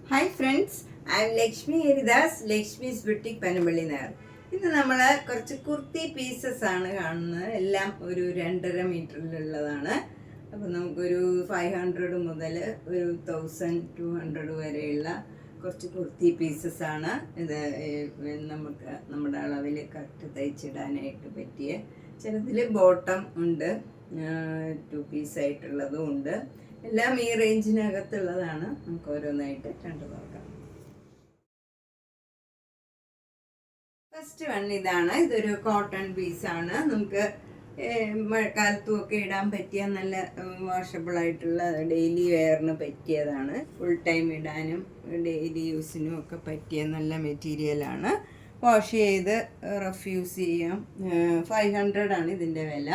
Hi friends, I M Lakshmi Haridas, Lakshmi's boutique Panampilly Nagar. ഇന്ന് നമ്മൾ കുറച്ച് കുർത്തി പീസസ് ആണ് കാണുന്നത്. എല്ലാം ഒരു 2.5 മീറ്ററിലുള്ളതാണ്. അപ്പോൾ നമുക്കൊരു 500 മുതൽ ഒരു 1200 വരെയുള്ള കുറച്ച് കുർത്തി പീസസ് ആണ് ഇത്. നമുക്ക് നമ്മുടെ അളവിൽ കറക്റ്റ് തയ്ച്ചിടാനായിട്ട് പറ്റിയ ചിലതിൽ ബോട്ടം ഉണ്ട്, 2 പീസായിട്ടുള്ളതും ഉണ്ട്. എല്ലാം ഈ റേഞ്ചിനകത്തുള്ളതാണ്. നമുക്ക് ഓരോന്നായിട്ട് കണ്ടു നോക്കാം. ഫസ്റ്റ് വൺ ഇതാണ്. ഇതൊരു കോട്ടൺ പീസാണ്. നമുക്ക് മഴക്കാലത്തും ഒക്കെ ഇടാൻ പറ്റിയ നല്ല വാഷബിൾ ആയിട്ടുള്ള ഡെയിലി വെയറിന് പറ്റിയതാണ്. ഫുൾ ടൈം ഇടാനും ഡെയിലി യൂസിനും ഒക്കെ പറ്റിയ നല്ല മെറ്റീരിയലാണ്. വാഷ് ചെയ്ത് റഫ് യൂസ് ചെയ്യാം. 500 ആണ് ഇതിൻ്റെ വില.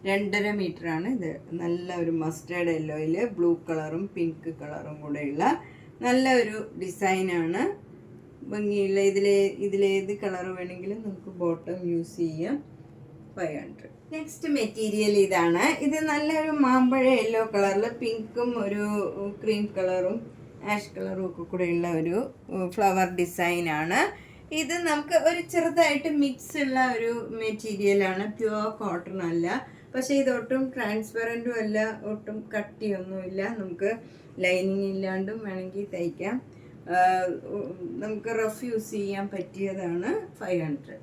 2.5 മീറ്ററാണ് ഇത്. നല്ല ഒരു മസ്റ്റേർഡ് യെല്ലോയിൽ ബ്ലൂ കളറും പിങ്ക് കളറും കൂടെയുള്ള നല്ല ഒരു ഡിസൈനാണ്. ഭംഗിയുള്ള ഇതിലേത് കളർ വേണമെങ്കിലും നമുക്ക് ബോട്ടം യൂസ് ചെയ്യാം. 500. നെക്സ്റ്റ് മെറ്റീരിയൽ ഇതാണ്. ഇത് നല്ലൊരു മാമ്പഴ യെല്ലോ കളറിൽ പിങ്കും ഒരു ക്രീം കളറും ആഷ് കളറും ഒക്കെ കൂടെയുള്ള ഒരു ഫ്ലവർ ഡിസൈനാണ്. ഇത് നമുക്ക് ഒരു ചെറുതായിട്ട് മിക്സ് ഉള്ള ഒരു മെറ്റീരിയലാണ്. പ്യുവർ കോട്ടൺ അല്ല, പക്ഷേ ഇതൊട്ടും ട്രാൻസ്പെറൻറ്റും അല്ല, ഒട്ടും കട്ടിയൊന്നുമില്ല. നമുക്ക് ലൈനിങ് ഇല്ലാണ്ടും വേണമെങ്കിൽ തയ്ക്കാം. നമുക്ക് റഫ് യൂസ് ചെയ്യാൻ പറ്റിയതാണ്. 500.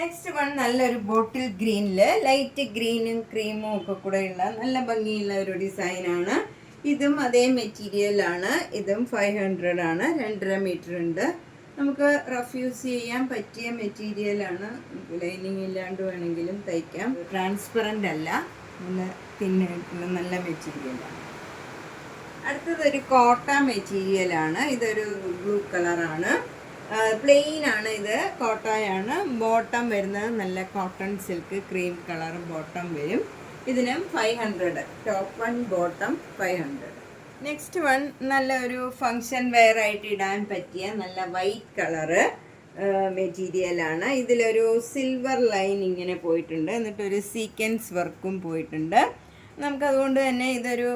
നെക്സ്റ്റ് വൺ നല്ലൊരു ബോട്ടിൽ ഗ്രീനിൽ ലൈറ്റ് ഗ്രീനും ക്രീമും ഒക്കെ കൂടെയുള്ള നല്ല ഭംഗിയുള്ള ഒരു ഡിസൈനാണ്. ഇതും അതേ മെറ്റീരിയലാണ്. ഇതും 500 ആണ്. 2.5 മീറ്റർ ഉണ്ട്. നമുക്ക് റഫ് യൂസ് ചെയ്യാൻ പറ്റിയ മെറ്റീരിയലാണ്. ലൈനിങ് ഇല്ലാണ്ട് വേണമെങ്കിലും തയ്ക്കാം. ട്രാൻസ്പെറൻ്റ് അല്ല, നല്ല തിന്നായിട്ടുള്ള നല്ല മെറ്റീരിയലാണ്. അടുത്തതൊരു കോട്ട മെറ്റീരിയലാണ്. ഇതൊരു ബ്ലൂ കളറാണ്. പ്ലെയിൻ ആണ്. ഇത് കോട്ടയാണ്. ബോട്ടം വരുന്നത് നല്ല cotton silk cream colour bottom വരും. ഇതിനും 500. Top one bottom 500. Next one നല്ല ഒരു ഫങ്ഷൻ വെയർ ആയിട്ട് ഇടാൻ പറ്റിയ നല്ല വൈറ്റ് കളറ് മെറ്റീരിയലാണ്. ഇതിലൊരു സിൽവർ ലൈൻ ഇങ്ങനെ പോയിട്ടുണ്ട്, എന്നിട്ടൊരു സീക്വൻസ് വർക്കും പോയിട്ടുണ്ട്. നമുക്കതുകൊണ്ട് തന്നെ ഇതൊരു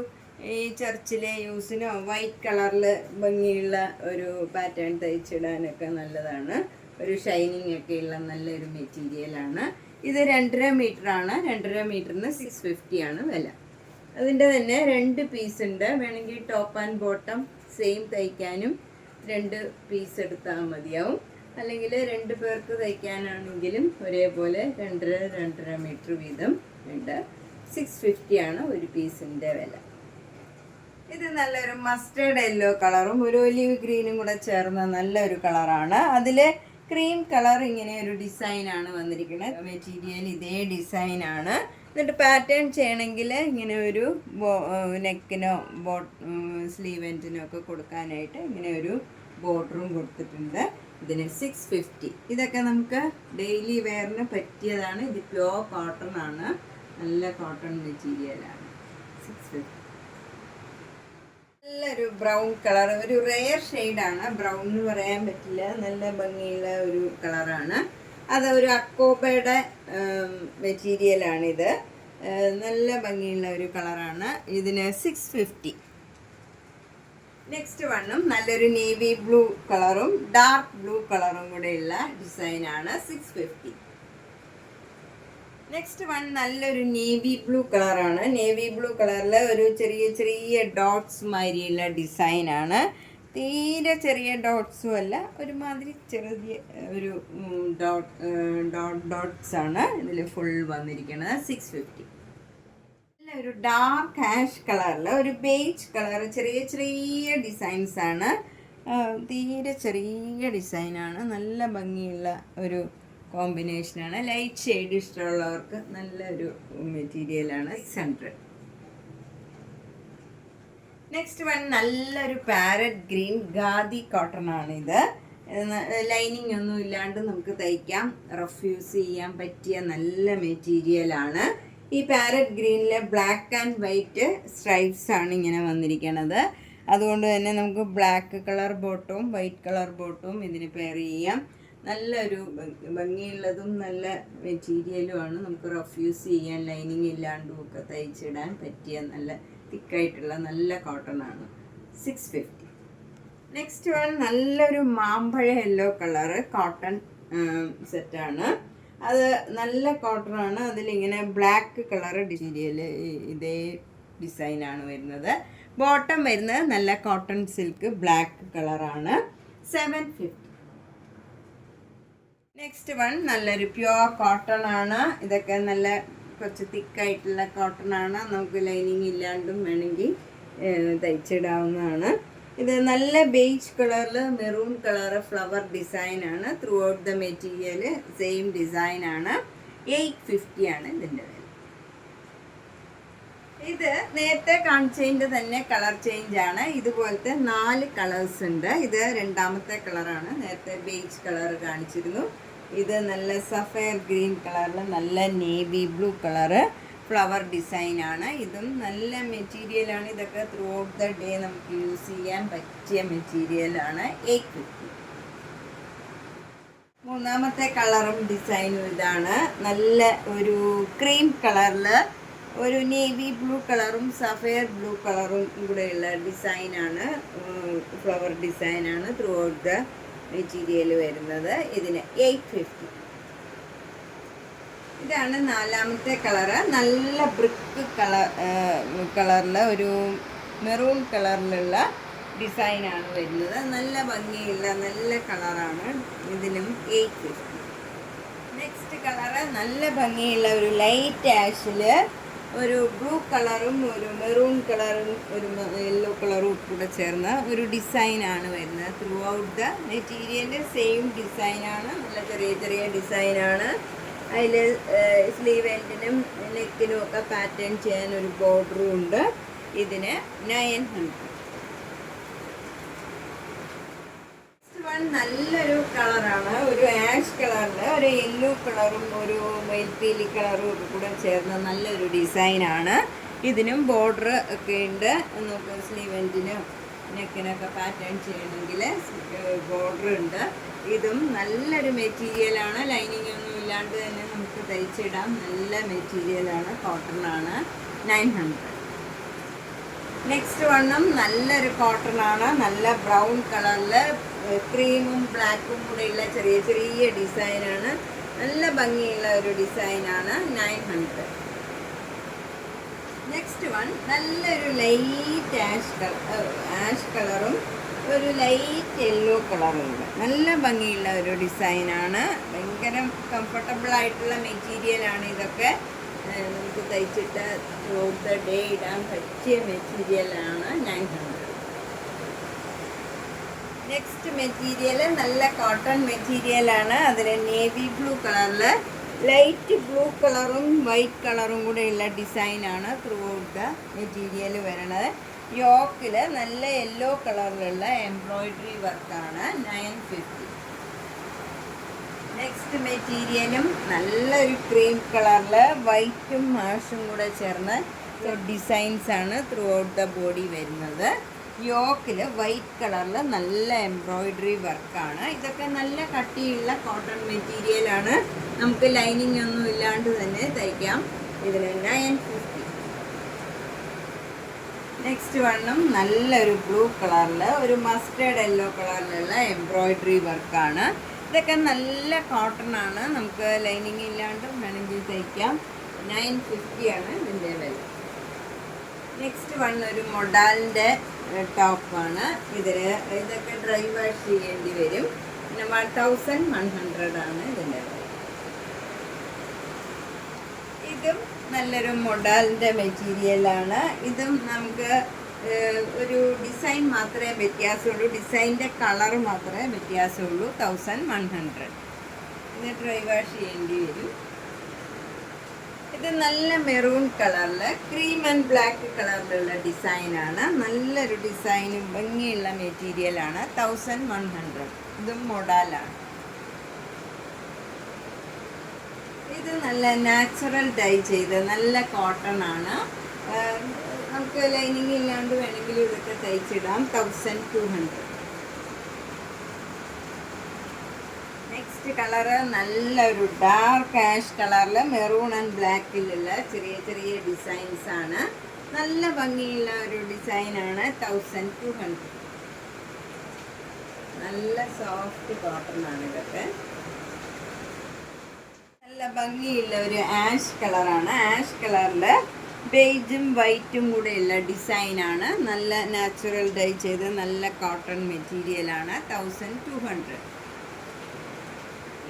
ഈ ചർച്ചിലെ യൂസിനോ വൈറ്റ് കളറിൽ ഭംഗിയുള്ള ഒരു പാറ്റേൺ തയ്ച്ചിടാനൊക്കെ നല്ലതാണ്. ഒരു ഷൈനിങ് ഒക്കെ ഉള്ള നല്ലൊരു മെറ്റീരിയലാണ്. ഇത് 2.5 മീറ്ററാണ്. 2.5 മീറ്ററിന് 650 ആണ് വില. അതിൻ്റെ തന്നെ 2 പീസ് ഉണ്ട്. വേണമെങ്കിൽ ടോപ്പ് ആൻഡ് ബോട്ടം സെയിം തയ്ക്കാനും 2 പീസ് എടുത്താൽ മതിയാവും. അല്ലെങ്കിൽ 2 പേർക്ക് തയ്ക്കാനാണെങ്കിലും ഒരേപോലെ 2.5 മീറ്റർ വീതം ഉണ്ട്. 650 ആണ് ഒരു പീസിൻ്റെ വില. ഇത് നല്ലൊരു മസ്റ്റേർഡ് യെല്ലോ കളറും ഒരു ഒലിവ് ഗ്രീനും കൂടെ ചേർന്ന നല്ലൊരു കളറാണ്. അതിൽ ക്രീം കളർ ഇങ്ങനെ ഒരു ഡിസൈനാണ് വന്നിരിക്കുന്നത്. മെറ്റീരിയൽ ഇതേ ഡിസൈനാണ്. എന്നിട്ട് പാറ്റേൺ ചെയ്യണമെങ്കിൽ ഇങ്ങനെ ഒരു നെക്കിനോ സ്ലീവ് എൻഡിനോ ഒക്കെ കൊടുക്കാനായിട്ട് ഇങ്ങനെ ഒരു ബോർഡറും കൊടുത്തിട്ടുണ്ട്. ഇതിന് 650. ഇതൊക്കെ നമുക്ക് ഡെയിലി വെയറിന് പറ്റിയതാണ്. ഇത് പ്യുവർ കോട്ടൺ ആണ്. നല്ല കോട്ടൺ മെറ്റീരിയലാണ്. 650. നല്ലൊരു ബ്രൗൺ കളർ, ഒരു റെയർ ഷെയ്ഡാണ്. ബ്രൗൺ എന്ന് പറയാൻ പറ്റില്ല, നല്ല ഭംഗിയുള്ള ഒരു കളറാണ്. അത് ഒരു അക്കോബയുടെ മെറ്റീരിയലാണിത്. നല്ല ഭംഗിയുള്ള ഒരു കളറാണ്. ഇതിന് 650. നെക്സ്റ്റ് വണ്ണും നല്ലൊരു നേവി ബ്ലൂ കളറും ഡാർക്ക് ബ്ലൂ കളറും കൂടെയുള്ള ഡിസൈനാണ്. 650. നെക്സ്റ്റ് വൺ നല്ലൊരു നേവി ബ്ലൂ കളറാണ്. നേവി ബ്ലൂ കളറിൽ ഒരു ചെറിയ ചെറിയ ഡോട്ട്സ് മാതിരിയുള്ള ഡിസൈനാണ്. തീരെ ചെറിയ ഡോട്ട്സും അല്ല, ഒരുമാതിരി ചെറിയ ഒരു ഡോട്ട്സ് ആണ് ഇതിൽ ഫുൾ വന്നിരിക്കുന്നത്. 650. നല്ല ഒരു ഡാർക്ക് ആഷ് കളറിൽ ഒരു ബേജ് കളർ ചെറിയ ചെറിയ ഡിസൈൻസ് ആണ്. തീരെ ചെറിയ ഡിസൈനാണ്. നല്ല ഭംഗിയുള്ള ഒരു കോമ്പിനേഷനാണ്. ലൈറ്റ് ഷെയ്ഡ് ഇഷ്ടമുള്ളവർക്ക് നല്ലൊരു മെറ്റീരിയലാണ്. 600. നെക്സ്റ്റ് വൺ നല്ലൊരു പാരറ്റ് ഗ്രീൻ ഖാദി കോട്ടൺ ആണ്. ഇത് ലൈനിങ് ഒന്നും ഇല്ലാണ്ട് നമുക്ക് തയ്ക്കാം. റഫ് യൂസ് ചെയ്യാൻ പറ്റിയ നല്ല മെറ്റീരിയലാണ്. ഈ പാരറ്റ് ഗ്രീനിലെ ബ്ലാക്ക് ആൻഡ് വൈറ്റ് സ്ട്രൈപ്സ് ആണ് ഇങ്ങനെ വന്നിരിക്കുന്നത്. അതുകൊണ്ട് തന്നെ നമുക്ക് ബ്ലാക്ക് കളർ ബോട്ടവും വൈറ്റ് കളർ ബോട്ടവും ഇതിന് പെയർ ചെയ്യാം. നല്ലൊരു ഭംഗിയുള്ളതും നല്ല മെറ്റീരിയലുമാണ്. നമുക്ക് റഫ് യൂസ് ചെയ്യാൻ ലൈനിങ് ഇല്ലാണ്ടും ഒക്കെ തയ്ച്ചിടാൻ പറ്റിയ നല്ല തിക്കായിട്ടുള്ള നല്ല കോട്ടൺ ആണ്. 650. നെക്സ്റ്റ് വൺ നല്ലൊരു മാമ്പഴ യെല്ലോ കളറ് കോട്ടൺ സെറ്റാണ്. അത് നല്ല കോട്ടണാണ്. അതിലിങ്ങനെ ബ്ലാക്ക് കളറ് മെറ്റീരിയൽ ഇതേ ഡിസൈനാണ് വരുന്നത്. ബോട്ടം വരുന്നത് നല്ല കോട്ടൺ സിൽക്ക് ബ്ലാക്ക് കളറാണ്. 750. നെക്സ്റ്റ് വൺ നല്ലൊരു പ്യുവർ കോട്ടൺ ആണ്. ഇതൊക്കെ നല്ല കുറച്ച് തിക്കായിട്ടുള്ള കോട്ടൺ ആണ്. നമുക്ക് ലൈനിങ് ഇല്ലാണ്ടും വേണമെങ്കിൽ തയ്ച്ചിടാവുന്നതാണ്. ഇത് നല്ല ബേജ് കളറിൽ മെറൂൺ കളർ ഫ്ലവർ ഡിസൈൻ ആണ്. Through out the material same design ആണ്. 850 ആണ് ഇതിൻ്റെ വില. ഇത് നേരത്തെ കാണിച്ചതിൻ്റെ തന്നെ കളർ ചേഞ്ച് ആണ്. ഇതുപോലത്തെ 4 കളേഴ്സ് ഉണ്ട്. ഇത് രണ്ടാമത്തെ കളറാണ്. നേരത്തെ ബേജ് കളർ കാണിച്ചിരുന്നു. ഇത് നല്ല സഫയർ ഗ്രീൻ കളറിൽ നല്ല നേവി ബ്ലൂ കളറ് ഫ്ലവർ ഡിസൈനാണ്. ഇതും നല്ല മെറ്റീരിയലാണ്. ഇതൊക്കെ ത്രൂ ഔട്ട് ദ ഡേ നമുക്ക് യൂസ് ചെയ്യാൻ പറ്റിയ മെറ്റീരിയലാണ്. 850. മൂന്നാമത്തെ കളറും ഡിസൈനും ഇതാണ്. നല്ല ഒരു ക്രീം കളറിൽ ഒരു നേവി ബ്ലൂ കളറും സഫയർ ബ്ലൂ കളറും കൂടെയുള്ള ഡിസൈനാണ്. ഫ്ലവർ ഡിസൈനാണ് ത്രൂ ഔട്ട് ദ മെറ്റീരിയൽ വരുന്നത്. ഇതിന് 850. ഇതാണ് നാലാമത്തെ കളറ്. നല്ല ബ്രിക്ക് കളറിൽ ഒരു മെറൂൺ കളറിലുള്ള ഡിസൈനാണ് വരുന്നത്. നല്ല ഭംഗിയുള്ള നല്ല കളറാണ്. ഇതിനും 850. നെക്സ്റ്റ് കളറ് നല്ല ഭംഗിയുള്ള ഒരു ലൈറ്റ് ആഷിൽ ഒരു ബ്ലൂ കളറും ഒരു മെറൂൺ കളറും ഒരു യെല്ലോ കളറും കൂടെ ചേർന്ന ഒരു ഡിസൈനാണ് വരുന്നത്. Through out the material same ഡിസൈനാണ്. നല്ല ചെറിയ ചെറിയ ഡിസൈനാണ്. അതിൽ സ്ലീവ് എൻഡിനും നെക്കിനും ഒക്കെ പാറ്റേൺ ചെയ്യാൻ ഒരു ബോർഡറും ഉണ്ട്. ഇതിന് 900. നല്ലൊരു കളറാണ്. ഒരു ആഷ് കളറിൽ ഒരു യെല്ലോ കളറും ഒരു മയിൽപ്പീലി കളറും ഒക്കെ കൂടെ ചേർന്ന നല്ലൊരു ഡിസൈനാണ്. ഇതിനും ബോർഡർ ഒക്കെ ഉണ്ട്. നമുക്ക് സ്ലീവ് എൻഡിനും നെക്കിനൊക്കെ പാറ്റേൺ ചെയ്യണമെങ്കിൽ ബോർഡർ ഉണ്ട്. ഇതും നല്ലൊരു മെറ്റീരിയലാണ്. ലൈനിങ് ഒന്നും ഇല്ലാണ്ട് തന്നെ നമുക്ക് തയ്ച്ചിടാം. നല്ല മെറ്റീരിയലാണ്. കോട്ടണാണ്. 900. നെക്സ്റ്റ് വണ്ണും നല്ലൊരു കോട്ടണാണ്. നല്ല ബ്രൗൺ കളറിൽ ക്രീമും ബ്ലാക്കും കൂടെയുള്ള ചെറിയ ചെറിയ ഡിസൈനാണ്. നല്ല ഭംഗിയുള്ള ഒരു ഡിസൈനാണ്. 900. നെക്സ്റ്റ് വൺ നല്ലൊരു ലൈറ്റ് ആഷ് കളറും ഒരു ലൈറ്റ് യെല്ലോ കളറും ഉണ്ട്. നല്ല ഭംഗിയുള്ള ഒരു ഡിസൈനാണ്. ഭയങ്കര കംഫർട്ടബിൾ ആയിട്ടുള്ള മെറ്റീരിയലാണ്. ഇതൊക്കെ നമുക്ക് തയ്ച്ചിട്ട് ത്രൂ ദ ഡേ ഇടാൻ പറ്റിയ മെറ്റീരിയലാണ്. 900. നെക്സ്റ്റ് മെറ്റീരിയൽ നല്ല കോട്ടൺ മെറ്റീരിയലാണ്. അതിൽ നേവി ബ്ലൂ കളറിൽ ലൈറ്റ് ബ്ലൂ കളറും വൈറ്റ് കളറും കൂടെയുള്ള ഡിസൈനാണ് ത്രൂ ഔട്ട് ദ മെറ്റീരിയൽ വരുന്നത്. യോക്കിൽ നല്ല യെല്ലോ കളറിലുള്ള എംബ്രോയിഡറി വർക്കാണ്. 950. നെക്സ്റ്റ് മെറ്റീരിയലും നല്ലൊരു ക്രീം കളറിൽ വൈറ്റും മാഷും കൂടെ ചേർന്ന ഡിസൈൻസാണ് ത്രൂ ഔട്ട് ദ ബോഡി വരുന്നത്. യോക്കിൽ വൈറ്റ് കളറിൽ നല്ല എംബ്രോയിഡറി വർക്കാണ്. ഇതൊക്കെ നല്ല കട്ടിയുള്ള കോട്ടൺ മെറ്റീരിയലാണ്. നമുക്ക് ലൈനിങ് ഒന്നും ഇല്ലാണ്ട് തന്നെ തയ്ക്കാം. ഇതിന് 950. നെക്സ്റ്റ് വണ്ണും നല്ലൊരു ബ്ലൂ കളറിൽ ഒരു മസ്റ്റേർഡ് യെല്ലോ കളറിലുള്ള എംബ്രോയിഡറി വർക്കാണ്. ഇതൊക്കെ നല്ല കോട്ടണാണ്. നമുക്ക് ലൈനിങ് ഇല്ലാണ്ടും വേണമെങ്കിൽ തയ്ക്കാം. 950 ആണ് ഇതിൻ്റെ വില. നെക്സ്റ്റ് വൺ ഒരു മൊഡാലിൻ്റെ ടോപ്പാണ്. ഇതൊക്കെ ഡ്രൈ വാഷ് ചെയ്യേണ്ടി വരും. പിന്നെ 1100 ആണ് ഇതിൻ്റെ വില. ഇതും നല്ലൊരു മൊഡാലിൻ്റെ മെറ്റീരിയലാണ്. ഇതും നമുക്ക് ഒരു ഡിസൈൻ മാത്രമേ വ്യത്യാസമുള്ളൂ. ഡിസൈൻ്റെ കളർ മാത്രമേ വ്യത്യാസമുള്ളൂ. 1100. ഇത് ഡ്രൈ വാഷ് ചെയ്യേണ്ടി വരും. ഇത് നല്ല മെറൂൺ കളറിൽ ക്രീം ആൻഡ് ബ്ലാക്ക് കളറിലുള്ള ഡിസൈനാണ്. നല്ലൊരു ഡിസൈനും ഭംഗിയുള്ള മെറ്റീരിയലാണ്. 1100. ഇതും മൊഡാലാണ്. ഇത് നല്ല നാച്ചുറൽ ഡൈ ചെയ്ത് നല്ല കോട്ടൺ ആണ്. നമുക്ക് ലൈനിങ് ഇല്ലാണ്ട് വേണമെങ്കിൽ ഇതൊക്കെ തയ്ച്ചിടാം. 1200. നെക്സ്റ്റ് കളറ് നല്ലൊരു ഡാർക്ക് ആഷ് കളറിൽ മെറൂൺ ആൻഡ് ബ്ലാക്കിലുള്ള ചെറിയ ചെറിയ ഡിസൈൻസാണ്. നല്ല ഭംഗിയുള്ള ഒരു ഡിസൈനാണ്. 1200. നല്ല സോഫ്റ്റ് കോട്ടൺ ആണ് ഇതൊക്കെ. നല്ല ഭംഗിയുള്ള ഒരു ആഷ് കളറാണ്. ആഷ് കളറിൽ ബേജും വൈറ്റും കൂടെയുള്ള ഡിസൈനാണ്. നല്ല നാച്ചുറൽ ഡൈ ചെയ്ത് നല്ല കോട്ടൺ മെറ്റീരിയലാണ്. 1200.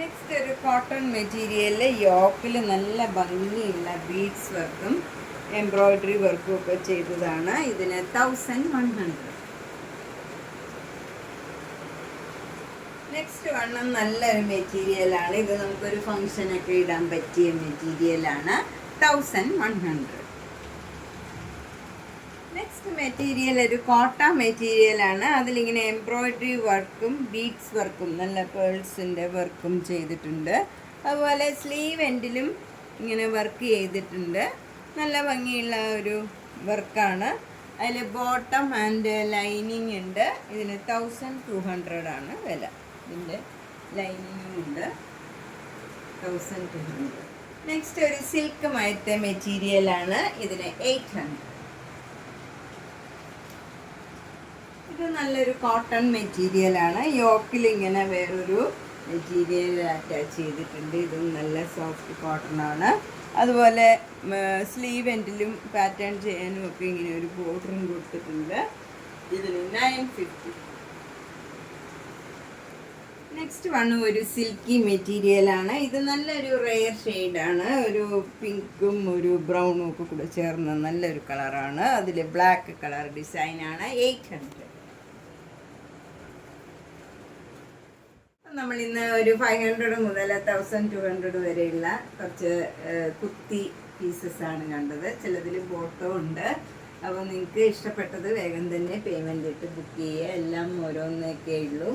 നെക്സ്റ്റ് ഒരു കോട്ടൺ മെറ്റീരിയലിൽ യോക്കിൽ നല്ല ഭംഗിയുള്ള ബീഡ്സ് വർക്കും എംബ്രോയ്ഡറി വർക്കും ഒക്കെ ചെയ്തതാണ്. ഇതിന് 1100. നെക്സ്റ്റ് വണ്ണം നല്ലൊരു മെറ്റീരിയലാണ്. ഇത് നമുക്കൊരു ഫങ്ഷനൊക്കെ ഇടാൻ പറ്റിയ മെറ്റീരിയലാണ്. 1100. നെക്സ്റ്റ് മെറ്റീരിയൽ ഒരു കോട്ട മെറ്റീരിയലാണ്. അതിലിങ്ങനെ എംബ്രോയ്ഡറി വർക്കും ബീഡ്സ് വർക്കും നല്ല പേൾസിൻ്റെ വർക്കും ചെയ്തിട്ടുണ്ട്. അതുപോലെ സ്ലീവ് എൻഡിലും ഇങ്ങനെ വർക്ക് ചെയ്തിട്ടുണ്ട്. നല്ല ഭംഗിയുള്ള ഒരു വർക്കാണ്. അതിൽ ബോട്ടം ആൻഡ് ലൈനിങ് ഉണ്ട്. ഇതിന് 1200 ആണ് വില. ഇതിൻ്റെ ലൈനിങ്ങും ഉണ്ട്. 1200. നെക്സ്റ്റ് ഒരു സിൽക്ക് മയത്തെ മെറ്റീരിയലാണ്. ഇതിന് 800. ഇത് നല്ലൊരു കോട്ടൺ മെറ്റീരിയലാണ്. യോക്കിൽ ഇങ്ങനെ വേറൊരു മെറ്റീരിയൽ അറ്റാച്ച് ചെയ്തിട്ടുണ്ട്. ഇതും നല്ല സോഫ്റ്റ് കോട്ടൺ ആണ്. അതുപോലെ സ്ലീവ് എൻഡിലും പാറ്റേൺ ചെയ്യാനും ഒക്കെ ഇങ്ങനെ ഒരു ബോർഡറും കൊടുത്തിട്ടുണ്ട്. ഇതിന് 950. നെക്സ്റ്റ് വൺ ഒരു സിൽക്കി മെറ്റീരിയലാണ്. ഇത് നല്ലൊരു റെയർ ഷെയ്ഡാണ്. ഒരു പിങ്കും ഒരു ബ്രൗണും ഒക്കെ കൂടെ ചേർന്ന നല്ലൊരു കളറാണ്. അതിൽ ബ്ലാക്ക് കളർ ഡിസൈനാണ്. 800. നമ്മൾ ഇന്ന് ഒരു 500 മുതൽ 1200 വരെയുള്ള കുറച്ച് കുത്തി പീസസ് ആണ് കണ്ടത്. ചിലതിൽ ബോട്ടോ ഉണ്ട്. അപ്പോൾ നിങ്ങൾക്ക് ഇഷ്ടപ്പെട്ടത് വേഗം തന്നെ പേയ്മെൻ്റ് ഇട്ട് ബുക്ക് ചെയ്യുക. എല്ലാം ഓരോന്നൊക്കെ ഉള്ളൂ.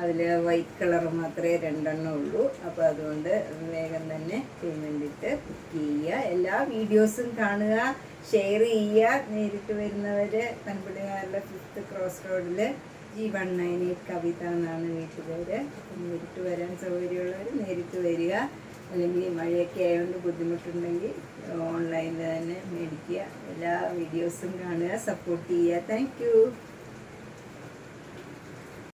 അതിൽ വൈറ്റ് കളർ മാത്രമേ 2 ഉള്ളൂ. അപ്പോൾ അതുകൊണ്ട് വേഗം തന്നെ പേയ്മെൻ്റ് ഇട്ട് ബുക്ക് ചെയ്യുക. എല്ലാ വീഡിയോസും കാണുക, ഷെയർ ചെയ്യുക. നേരിട്ട് വരുന്നവർ പനമ്പള്ളിക്കാരുടെ 5th ക്രോസ് റോഡിൽ G198 കവിത എന്നാണ് വീട്ടുപേര്. നേരിട്ട് വരാൻ സൗകര്യമുള്ളവർ നേരിട്ട് വരിക. അല്ലെങ്കിൽ മഴയൊക്കെ ആയതുകൊണ്ട് ബുദ്ധിമുട്ടുണ്ടെങ്കിൽ ഓൺലൈനിൽ തന്നെ മേടിക്കുക. എല്ലാ വീഡിയോസും കാണുക, സപ്പോർട്ട് ചെയ്യുക. Thank you.